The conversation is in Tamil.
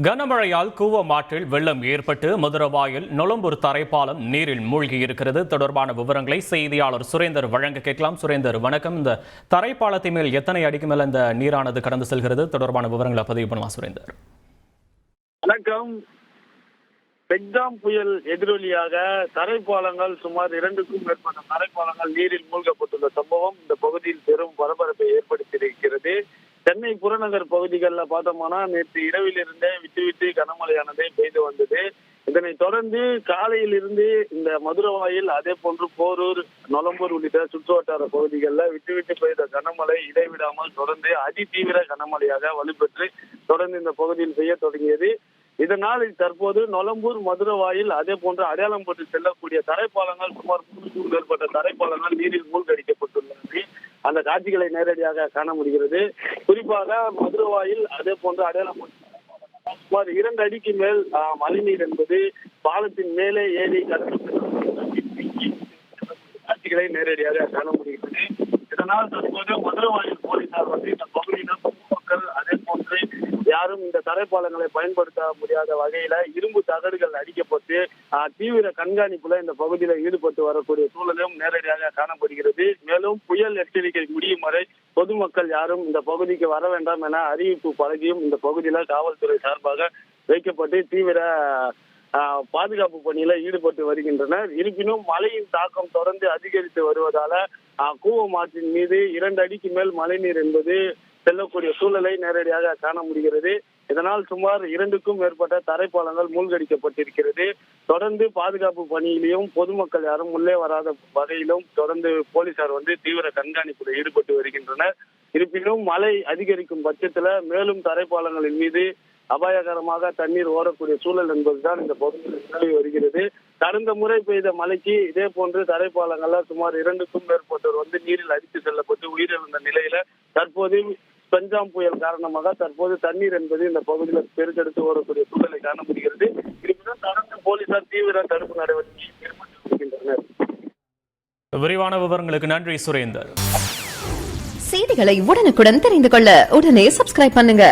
கனமழையால் கூவமாற்றில் வெள்ளம் ஏற்பட்டு மதுரவாயல் நொளம்பூர் தரைப்பாலம் நீரில் மூழ்கியிருக்கிறது. தொடர்பான விவரங்களை செய்தியாளர் சுரேந்தர் வழங்க கேட்கலாம். சுரேந்தர், வணக்கம். இந்த தரைப்பாலத்தின் மேல் எத்தனை அடிக்கு மேல இந்த நீரானது கடந்து செல்கிறது? தொடர்பான விவரங்களை பதிவு பண்ணலாம் சுரேந்தர். வணக்கம். பெக்ஜாம் புயல் எதிரொலியாக தரைப்பாலங்கள் சுமார் 2க்கும் மேற்பட்ட தரைப்பாலங்கள் நீரில் மூழ்கப்பட்டுள்ள சம்பவம் இந்த பகுதியில் பெரும் பரபரப்பை ஏற்படுத்தியிருக்கிறது. சென்னை புறநகர் பகுதிகளில் பார்த்தோம்னா நேற்று இரவிலிருந்தே விட்டு கனமழையானது பெய்து வந்தது. இதனைத் தொடர்ந்து காலையில் இருந்து இந்த மதுரவாயில், அதே போன்று போரூர், நொளம்பூர் உள்ளிட்ட சுற்றுவட்டார பகுதிகளில் விட்டு பெய்த கனமழை இடைவிடாமல் தொடர்ந்து அதிதீவிர கனமழையாக வலுப்பெற்று தொடர்ந்து இந்த பகுதியில் பெய்ய தொடங்கியது. இதனால் தற்போது நொளம்பூர், மதுரவாயில், அதே போன்று அடையாளம் போட்டு செல்லக்கூடிய தரைப்பாலங்கள் சுமார் 3க்கும் மேற்பட்ட தரைப்பாலங்கள் நீரில் மூழ்கடிக்கப்பட்டுள்ளது. அந்த காட்சிகளை நேரடியாக காண முடிகிறது. குறிப்பாக மதுரவாயில், அதே போன்று அடையாளம் சுமார் 2 அடிக்கு மேல் மழைநீர் என்பது பாலத்தின் மேலே ஏறி காட்சிகளை நேரடியாக காண முடிகிறது. இதனால் தற்போது மதுரவாயில் போலீசார் இந்த பகுதியினர் பொதுமக்கள், அதே போன்று யாரும் இந்த தரைப்பாலங்களை பயன்படுத்த முடியாத வகையில இரும்பு தகடுகள் அடிக்கப்பட்டு தீவிர கண்காணிப்புல இந்த பகுதியில ஈடுபட்டு வரக்கூடிய சூழலும் நேரடியாக காணப்படுகிறது. மேலும் புயல் எச்சரிக்கை முடியும் வரை பொதுமக்கள் யாரும் இந்த பகுதிக்கு வர வேண்டாம் என அறிவிப்பு பலகையும் இந்த பகுதியில காவல்துறை சார்பாக வைக்கப்பட்டு தீவிர பாதுகாப்பு பணியில ஈடுபட்டு வருகின்றனர். இருப்பினும் மழையின் தாக்கம் தொடர்ந்து அதிகரித்து வருவதால கூவமாற்றின் மீது 2 அடிக்கு மேல் மழைநீர் என்பது செல்லக்கூடிய சூழலை நேரடியாக காண முடிகிறது. இதனால் சுமார் 2க்கும் மேற்பட்ட தரைப்பாலங்கள் மூழ்கடிக்கப்பட்டிருக்கிறது. தொடர்ந்து பாதுகாப்பு பணியிலும் பொதுமக்கள் யாரும் உள்ளே வராத வகையிலும் தொடர்ந்து போலீசார் தீவிர கண்காணிப்பில் ஈடுபட்டு வருகின்றனர். இருப்பினும் மழை அதிகரிக்கும் பட்சத்துல மேலும் தரைப்பாலங்களின் மீது அபாயகரமாக தண்ணீர் ஓடக்கூடிய சூழல் என்பதுதான் இந்த பகுதியில் நிலவி வருகிறது. கடந்த முறை பெய்த மழைக்கு இதே போன்று தரைப்பாலங்கள்ல சுமார் 2க்கும் மேற்பட்டோர் நீரில் அடித்து செல்லப்பட்டு உயிரிழந்த நிலையில தற்போது பெக்ஜாம் புயல் காரணமாக தற்போது தண்ணீர் என்பது இந்த பகுதியில் பெருக்கெடுத்து ஓடக்கூடிய சூழலை காண முடிகிறது. இருப்பினும் தொடர்ந்து போலீசார் தீவிர தடுப்பு நடவடிக்கை மேற்கொண்டு வருகின்றனர். விரிவான விவரங்களுக்கு நன்றி சுரேந்தர். செய்திகளை உடனுக்குடன் தெரிந்து கொள்ள உடனே சப்ஸ்கிரைப் பண்ணுங்க.